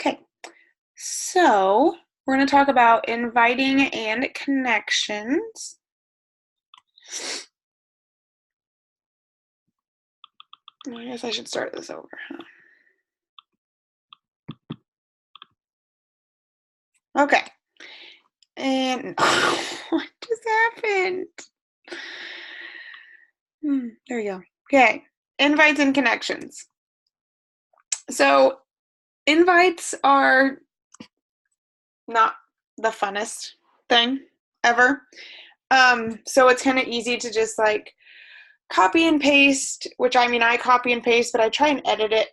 Okay, so we're going to talk about inviting and connections. I guess I should start this over. Okay. And what just happened? There we go. Okay. Invites and connections. So, invites are not the funnest thing ever. So it's kind of easy to just like copy and paste, which I mean, I copy and paste, but I try and edit it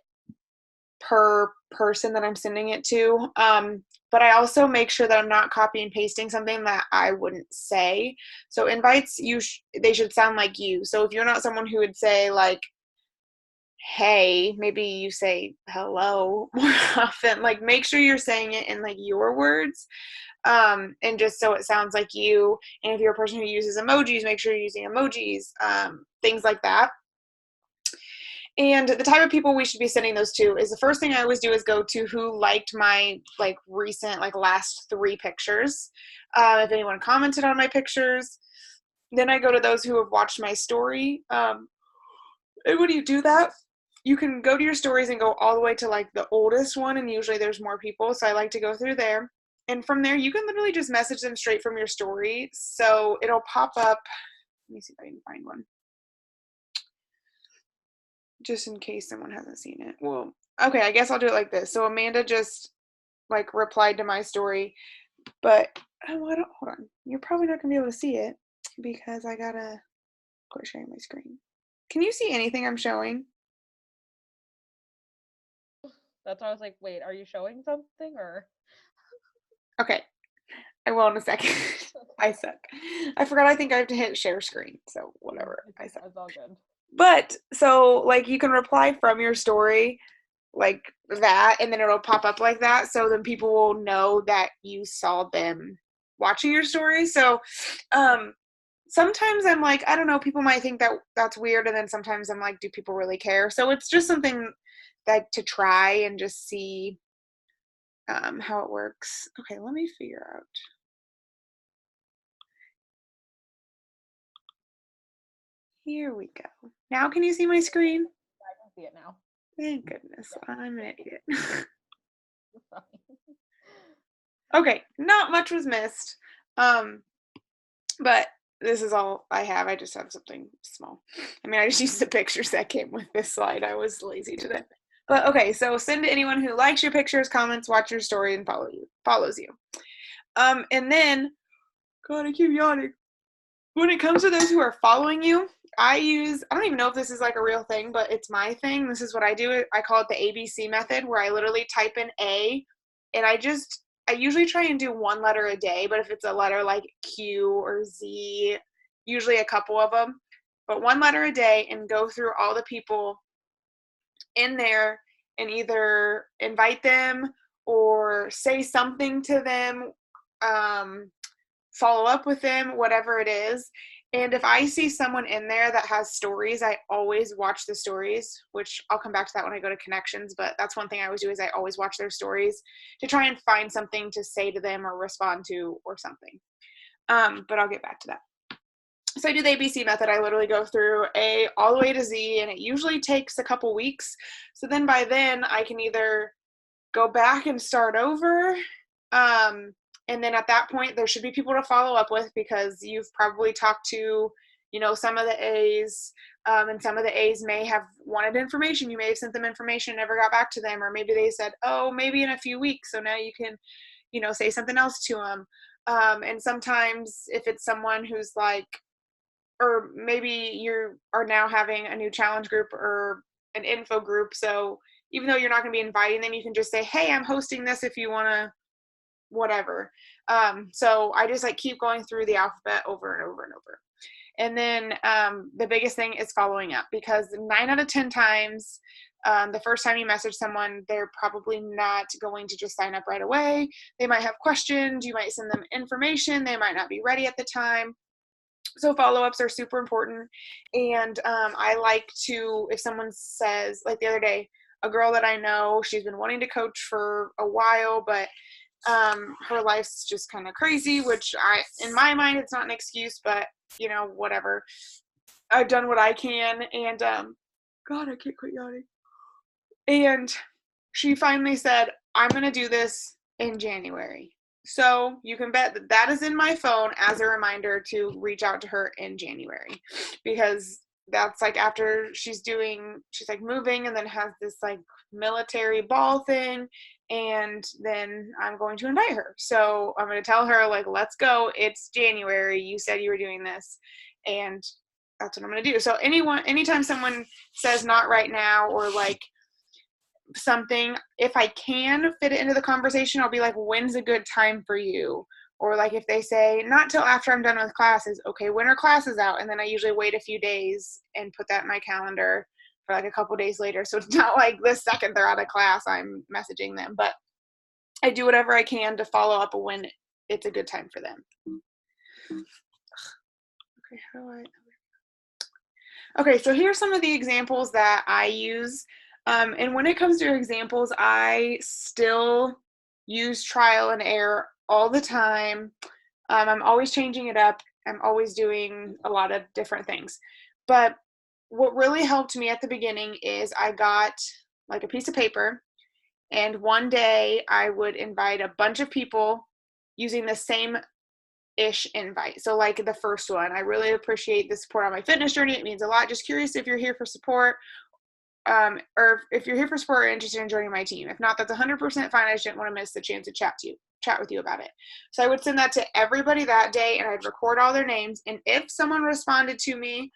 per person that I'm sending it to. But I also make sure that I'm not copy and pasting something that I wouldn't say. So invites, they should sound like you. So if you're not someone who would say like, hey, maybe you say hello more often. Like make sure you're saying it in like your words. And just so it sounds like you. And if you're a person who uses emojis, make sure you're using emojis, things like that. And the type of people we should be sending those to is the first thing I always do is go to who liked my like recent, like last 3 pictures. If anyone commented on my pictures, then I go to those who have watched my story. And when you do that, you can go to your stories and go all the way to like the oldest one. And usually there's more people. So I like to go through there. And from there, you can literally just message them straight from your story. So it'll pop up. Let me see if I can find one. Just in case someone hasn't seen it. Well, okay, I guess I'll do it like this. So Amanda just like replied to my story, but hold on. You're probably not gonna be able to see it because I gotta quit sharing my screen. Can you see anything I'm showing? That's why I was like, wait, are you showing something or? Okay, I will in a second. I suck. I forgot I think I have to hit share screen, so whatever. I suck. It's all good. But so like you can reply from your story like that and then it'll pop up like that so then people will know that you saw them watching your story. So sometimes I'm like, I don't know, people might think that that's weird, and then sometimes I'm like, do people really care? So it's just something that to try and just see how it works. Okay, let me figure out. Here we go. Now can you see my screen? I can see it now. Thank goodness. Yeah. I'm an idiot. Okay, not much was missed. But this is all I have. I just have something small. I mean, I just used the pictures that came with this slide. I was lazy today. But okay, so send to anyone who likes your pictures, comments, watch your story, and follows you. And then, God, I keep yawning. When it comes to those who are following you, I don't even know if this is like a real thing, but it's my thing. This is what I do. I call it the ABC method, where I literally type in A, and I usually try and do 1 letter a day, but if it's a letter like Q or Z, usually a couple of them, but 1 letter a day, and go through all the people in there and either invite them or say something to them, follow up with them, whatever it is. And if I see someone in there that has stories, I always watch the stories, which I'll come back to that when I go to connections. But that's one thing I always do is I always watch their stories to try and find something to say to them or respond to or something. But I'll get back to that. So I do the ABC method. I literally go through A all the way to Z, and it usually takes a couple weeks. So then by then I can either go back and start over, and then at that point there should be people to follow up with because you've probably talked to some of the A's, and some of the A's may have wanted information. You may have sent them information, never got back to them, or maybe they said, oh, maybe in a few weeks, so now you can say something else to them. And sometimes if it's someone who's like, or maybe you are now having a new challenge group or an info group, so even though you're not going to be inviting them, you can just say, hey, I'm hosting this if you want to, whatever. So I just like keep going through the alphabet over and over and over. And then the biggest thing is following up, because 9 out of 10 times, the first time you message someone, they're probably not going to just sign up right away. They might have questions. You might send them information. They might not be ready at the time. So follow-ups are super important. And I like to, if someone says, like the other day, a girl that I know. She's been wanting to coach for a while, but her life's just kind of crazy, which in my mind, it's not an excuse, but whatever. I've done what I can, and God, I can't quit yawning. And she finally said, I'm going to do this in January. So you can bet that is in my phone as a reminder to reach out to her in January, because that's like after she's like moving and then has this like military ball thing, and then I'm going to invite her. So I'm going to tell her, like, let's go. It's January. You said you were doing this. And that's what I'm going to do. So anytime someone says not right now, or like something, if I can fit it into the conversation, I'll be like, when's a good time for you? Or like if they say not till after I'm done with classes, okay, when are classes out? And then I usually wait a few days and put that in my calendar for like a couple days later. So it's not like the second they're out of class I'm messaging them, but I do whatever I can to follow up when it's a good time for them. Okay, okay, so here's some of the examples that I use. And when it comes to examples, I still use trial and error all the time. I'm always changing it up. I'm always doing a lot of different things. But what really helped me at the beginning is I got like a piece of paper, and one day I would invite a bunch of people using the same-ish invite. So like the first one, I really appreciate the support on my fitness journey. It means a lot. Just curious if you're here for support, or if you're here for support or interested in joining my team. If not, that's 100% fine. I just didn't want to miss the chance to chat with you about it. So I would send that to everybody that day, and I'd record all their names. And if someone responded to me,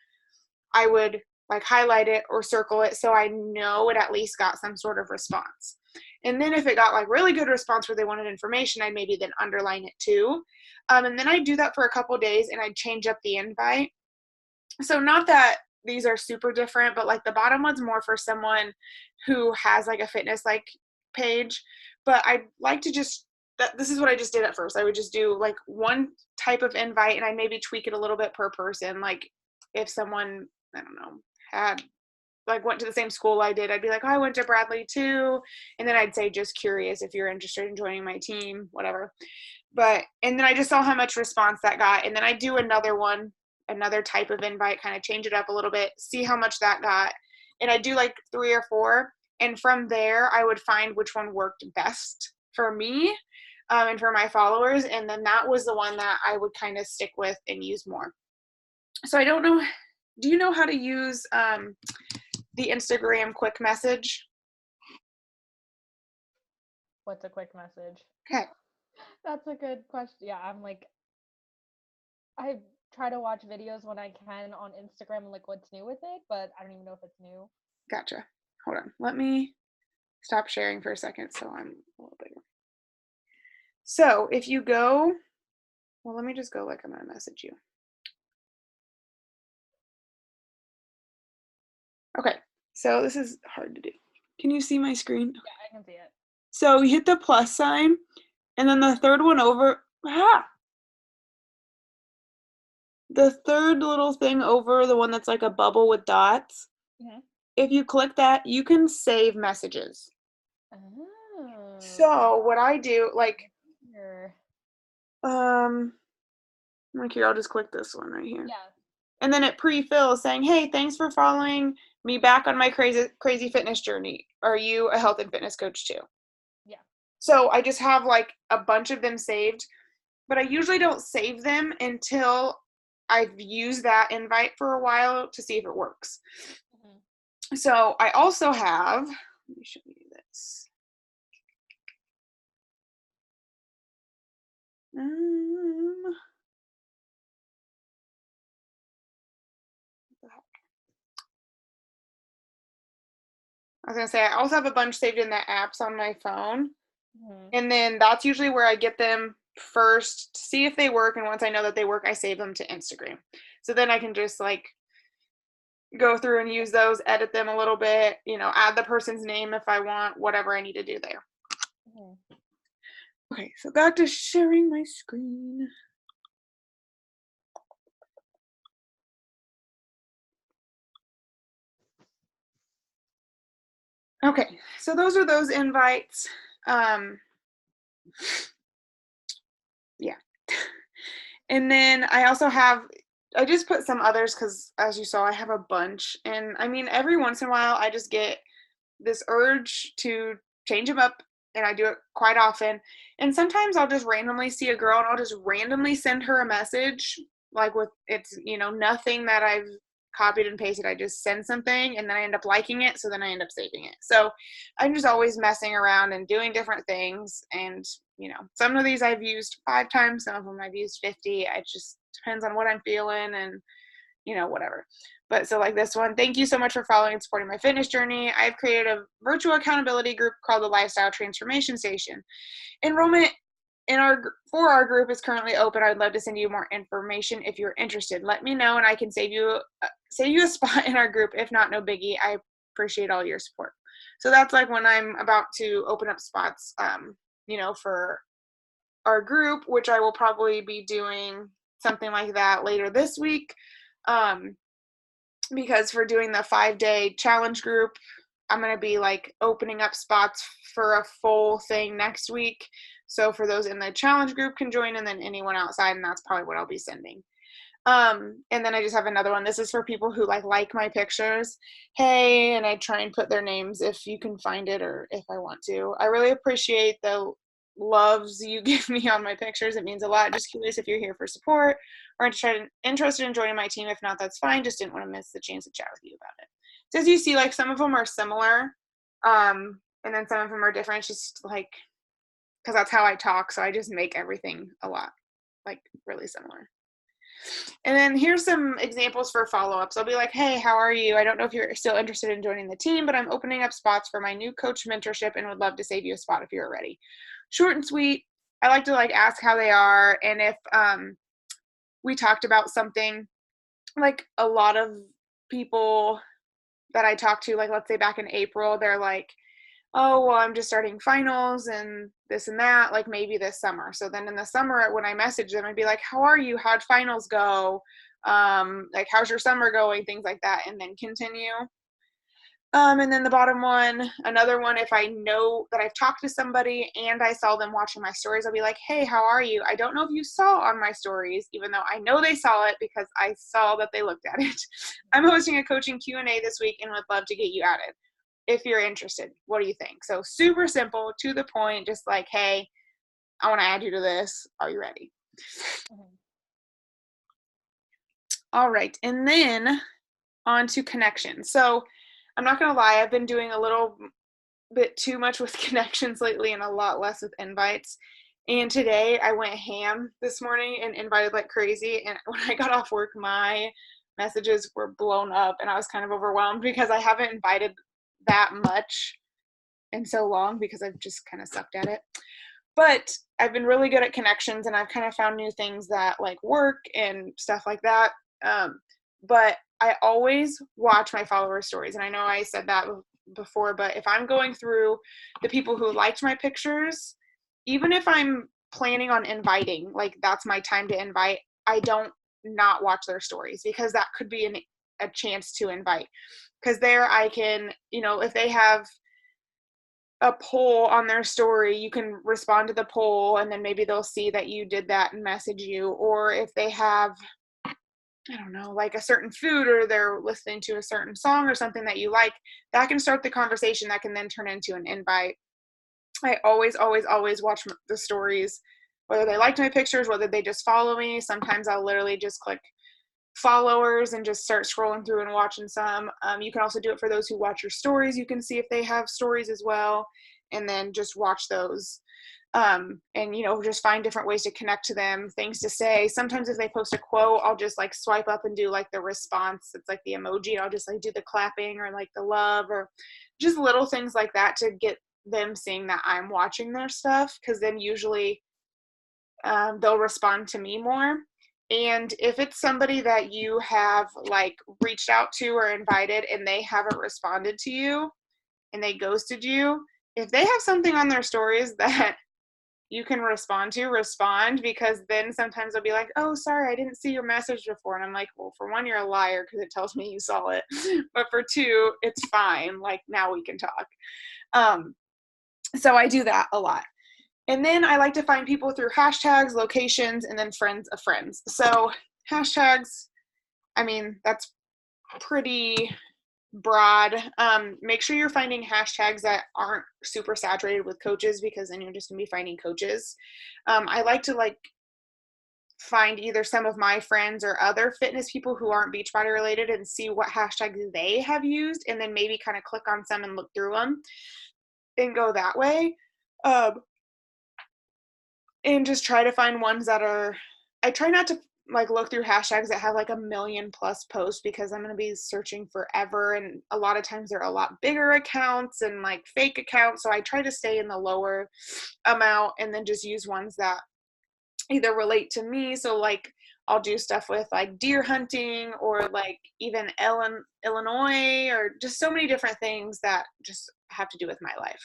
I would like highlight it or circle it so I know it at least got some sort of response. And then if it got like really good response where they wanted information, I'd maybe then underline it too. And then I'd do that for a couple days, and I'd change up the invite. So not that these are super different, but like the bottom one's more for someone who has like a fitness like page. But I'd like to this is what I just did at first. I would just do like one type of invite, and I maybe tweak it a little bit per person. Like if someone, I don't know, had like went to the same school I did, I'd be like, oh, I went to Bradley too. And then I'd say, just curious if you're interested in joining my team, whatever. And then I just saw how much response that got. And then I do another type of invite, kind of change it up a little bit, see how much that got. And I do like 3 or 4. And from there, I would find which one worked best for me and for my followers. And then that was the one that I would kind of stick with and use more. So I don't know, do you know how to use the Instagram quick message? What's a quick message? Okay. That's a good question. Yeah, I try to watch videos when I can on Instagram, like what's new with it, but I don't even know if it's new. Gotcha. Hold on. Let me stop sharing for a second so I'm a little bigger. So if you go, well, let me just go like I'm going to message you. Okay. So this is hard to do. Can you see my screen? Yeah, I can see it. So you hit the plus sign, and then the third one over, the third little thing over, the one that's like a bubble with dots. Mm-hmm. If you click that, you can save messages. Oh. So what I do, like, like here, I'll just click this one right here. Yeah. And then it pre-fills saying, hey, thanks for following me back on my crazy fitness journey. Are you a health and fitness coach too? Yeah. So I just have like a bunch of them saved, but I usually don't save them until I've used that invite for a while to see if it works. Mm-hmm. So I also have, let me show you this. I was going to say, I also have a bunch saved in the apps on my phone. Mm-hmm. And then that's usually where I get them first to see if they work. And once I know that they work, I save them to Instagram. So then I can just like go through and use those, edit them a little bit, add the person's name if I want, whatever I need to do there. Mm-hmm. Okay, so back to sharing my screen. Okay, so those are those invites. Yeah. And then I also have, I just put some others because as you saw, I have a bunch. And I mean, every once in a while, I just get this urge to change them up, and I do it quite often. And sometimes I'll just randomly see a girl and I'll just randomly send her a message, like with it's, nothing that I've copied and pasted. I just send something and then I end up liking it, so then I end up saving it. So I'm just always messing around and doing different things. And some of these I've used 5 times, some of them I've used 50. It just depends on what I'm feeling and whatever. But so like this one, thank you so much for following and supporting my fitness journey. I've created a virtual accountability group called the Lifestyle Transformation Station. Enrollment for our group is currently open. I'd love to send you more information if you're interested. Let me know and I can save you a spot in our group. If not, no biggie. I appreciate all your support. So that's like when I'm about to open up spots, for our group, which I will probably be doing something like that later this week. Because for doing the 5-day challenge group, I'm going to be like opening up spots for a full thing next week. So for those in the challenge group can join, and then anyone outside, and that's probably what I'll be sending. And then I just have another one. This is for people who like my pictures. Hey, and I try and put their names if you can find it or if I want to. I really appreciate the loves you give me on my pictures. It means a lot. Just curious if you're here for support or interested in joining my team. If not, that's fine. Just didn't want to miss the chance to chat with you about it. So as you see, like some of them are similar, and then some of them are different. It's just like because that's how I talk. So I just make everything a lot like really similar. And then here's some examples for follow-ups. I'll be like, hey, how are you? I don't know if you're still interested in joining the team, but I'm opening up spots for my new coach mentorship and would love to save you a spot if you're ready. Short and sweet. I like to ask how they are, and if we talked about something. Like a lot of people that I talk to, like let's say back in April, they're like, oh, well, I'm just starting finals and this and that, like maybe this summer. So then in the summer, when I message them, I'd be like, how are you? How'd finals go? Like, how's your summer going? Things like that, and then continue. And then the bottom one, another one, if I know that I've talked to somebody and I saw them watching my stories, I'll be like, hey, how are you? I don't know if you saw on my stories, even though I know they saw it because I saw that they looked at it. I'm hosting a coaching Q&A this week and would love to get you added if you're interested. What do you think? So super simple, to the point, just like, hey, I want to add you to this. Are you ready? Mm-hmm. All right. And then on to connections. So I'm not going to lie, I've been doing a little bit too much with connections lately and a lot less with invites. And today I went ham this morning and invited like crazy. And when I got off work, my messages were blown up and I was kind of overwhelmed because I haven't invited that much in so long because I've just kind of sucked at it. But I've been really good at connections and I've kind of found new things that like work and stuff like that. But I always watch my follower stories. And I know I said that before, but if I'm going through the people who liked my pictures, even if I'm planning on inviting, like that's my time to invite, I don't not watch their stories because that could be a chance to invite. Because there I can, if they have a poll on their story, you can respond to the poll and then maybe they'll see that you did that and message you. Or if they have, I don't know, like a certain food or they're listening to a certain song or something that you like, that can start the conversation that can then turn into an invite. I always, always, always watch the stories, whether they liked my pictures, whether they just follow me. Sometimes I'll literally just click followers and just start scrolling through and watching some. You can also do it for those who watch your stories. You can see if they have stories as well, and then just watch those. And just find different ways to connect to them, things to say. Sometimes if they post a quote, I'll just like swipe up and do like the response. It's like the emoji. I'll just like do the clapping or like the love or just little things like that to get them seeing that I'm watching their stuff, because then usually they'll respond to me more. And if it's somebody that you have like reached out to or invited and they haven't responded to you and they ghosted you, if they have something on their stories that you can respond, because then sometimes they'll be like, oh, sorry, I didn't see your message before. And I'm like, well, for one, you're a liar because it tells me you saw it. But for two, it's fine. Like, now we can talk. So I do that a lot. And then I like to find people through hashtags, locations, and then friends of friends. So hashtags, I mean, that's pretty broad. Make sure you're finding hashtags that aren't super saturated with coaches, because then you're just gonna be finding coaches. I like to find either some of my friends or other fitness people who aren't Beachbody related and see what hashtags they have used, and then maybe kind of click on some and look through them and go that way. And just try to find ones that are, I try not to look through hashtags that have 1,000,000+ posts, because I'm going to be searching forever, and a lot of times they're a lot bigger accounts and fake accounts, so I try to stay in the lower amount and then just use ones that either relate to me. So I'll do stuff with deer hunting, or even Illinois, or just so many different things that just have to do with my life.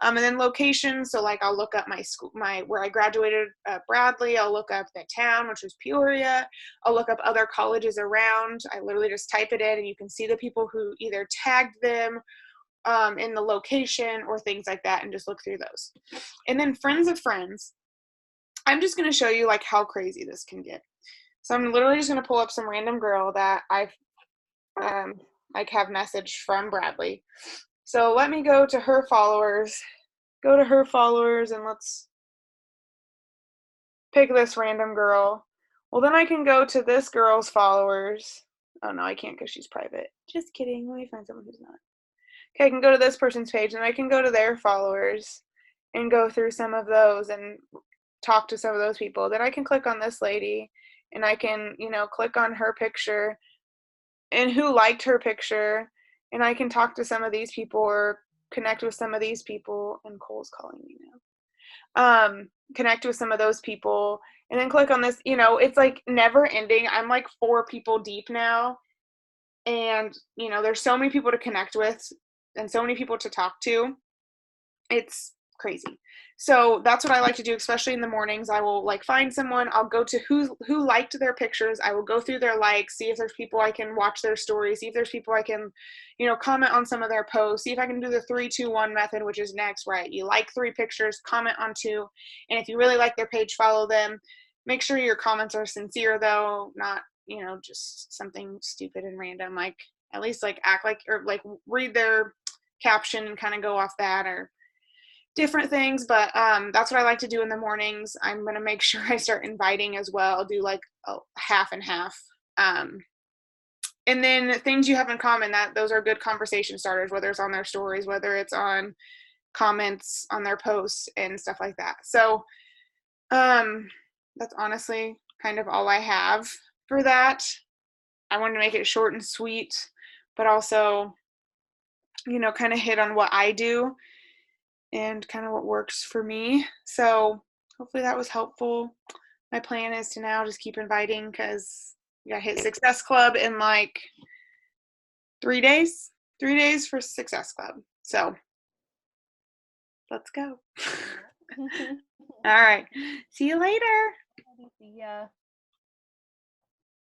And then locations, so I'll look up my school, where I graduated, Bradley. I'll look up the town, which was Peoria. I'll look up other colleges around. I literally just type it in, and you can see the people who either tagged them in the location or things like that, and just look through those. And then friends of friends, I'm just going to show you how crazy this can get. So I'm literally just going to pull up some random girl that I've have messaged from Bradley. So let me go to her followers. Go to her followers, and let's pick this random girl. Well, then I can go to this girl's followers. Oh no, I can't because she's private. Just kidding. Let me find someone who's not. Okay, I can go to this person's page, and I can go to their followers and go through some of those and talk to some of those people. Then I can click on this lady, and I can, click on her picture and who liked her picture, and I can talk to some of these people or connect with some of these people. And Cole's calling me now. Connect with some of those people, and then click on this. It's never ending. I'm 4 people deep now, and there's so many people to connect with and so many people to talk to. It's crazy. So that's what I like to do, especially in the mornings. I will find someone. I'll go to who liked their pictures. I will go through their likes, see if there's people I can watch their stories, see if there's people I can, comment on some of their posts, see if I can do the 3-2-1 method, which is next, right? You like 3 pictures, comment on 2. And if you really like their page, follow them. Make sure your comments are sincere though, not, just something stupid and random. At least act or read their caption and kind of go off that, or different things. But that's what I like to do in the mornings. I'm going to make sure I start inviting as well, do a half and half. And then things you have in common, those are good conversation starters, whether it's on their stories, whether it's on comments on their posts and stuff like that. So that's honestly kind of all I have for that. I wanted to make it short and sweet, but also, kind of hit on what I do and kind of what works for me. So hopefully that was helpful. My plan is to now just keep inviting, because we got hit Success Club in 3 days. 3 days for Success Club. So let's go. All right. See you later. See ya.